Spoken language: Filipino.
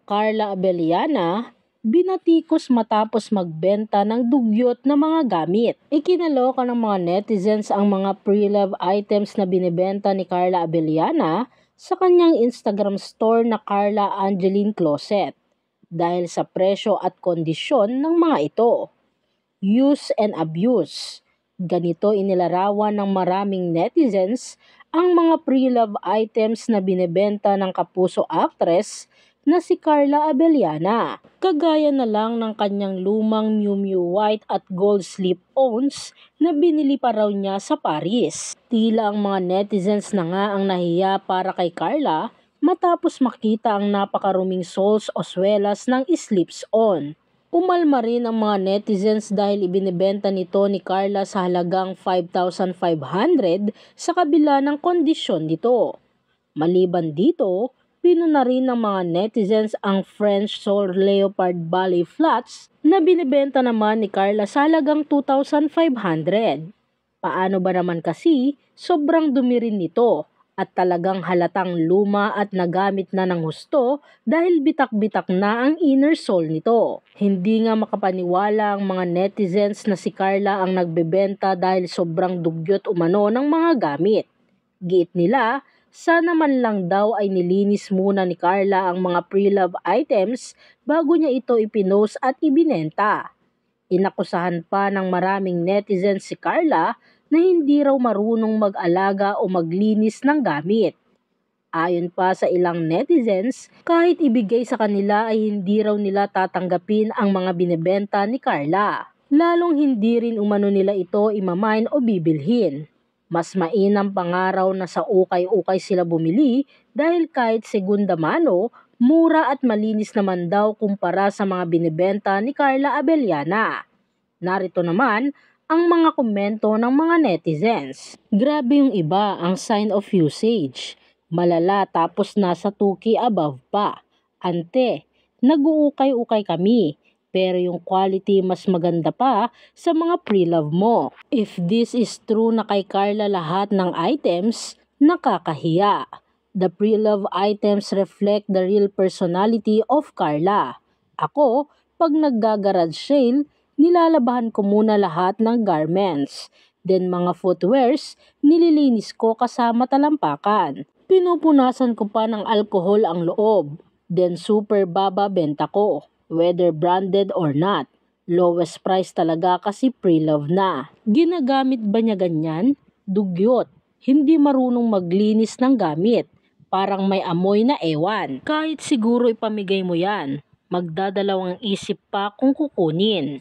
Carla Abellana, binatikos matapos magbenta ng dugyot na mga gamit. Ikinaloka ng mga netizens ang mga pre-love items na binibenta ni Carla Abellana sa kanyang Instagram store na Carla Angeline Closet dahil sa presyo at kondisyon ng mga ito. Use and abuse. Ganito inilarawan ng maraming netizens ang mga pre-love items na binebenta ng kapuso actress na si Carla Abellana. Kagaya na lang ng kanyang lumang Miu Miu white at gold slip-ons na binili pa raw niya sa Paris. Tila ang mga netizens na nga ang nahiya para kay Carla matapos makita ang napakaruming soles o swelas ng slips-on. Umalma rin ang mga netizens dahil ibinebenta nito ni Carla sa halagang 5,500 sa kabila ng kondisyon nito. Maliban dito, pinuna rin ng mga netizens ang French sole leopard ballet flats na binebenta naman ni Carla sa halagang 2,500. Paano ba naman kasi sobrang dumi rin nito at talagang halatang luma at nagamit na ng husto dahil bitak-bitak na ang inner sole nito. Hindi nga makapaniwala ang mga netizens na si Carla ang nagbebenta dahil sobrang dugyot umano ng mga gamit. Giit nila, sana man lang daw ay nilinis muna ni Carla ang mga pre-love items bago niya ito ipinost at ibinenta. Inakusahan pa ng maraming netizens si Carla na hindi raw marunong mag-alaga o maglinis ng gamit. Ayon pa sa ilang netizens, kahit ibigay sa kanila ay hindi raw nila tatanggapin ang mga binebenta ni Carla. Lalong hindi rin umano nila ito imamain o bibilhin. Mas mainam pangaraw na sa ukay-ukay sila bumili dahil kahit segunda mano, mura at malinis naman daw kumpara sa mga binebenta ni Carla Abellana. Narito naman ang mga komento ng mga netizens. Grabe yung iba ang sign of usage. Malala tapos nasa 2K above pa. Ante, nag-uukay-ukay kami. Pero yung quality mas maganda pa sa mga pre-love mo. If this is true na kay Carla lahat ng items, nakakahiya. The pre-love items reflect the real personality of Carla. Ako, pag nag-garage sale, nilalabahan ko muna lahat ng garments. Then mga footwears, nililinis ko kasama talampakan. Pinupunasan ko pa ng alcohol ang loob. Then super baba benta ko. Whether branded or not. Lowest price talaga kasi pre-love na. Ginagamit ba niya ganyan? Dugyot. Hindi marunong maglinis ng gamit. Parang may amoy na ewan. Kahit siguro ipamigay mo yan, magdadalawang isip pa kung kukunin.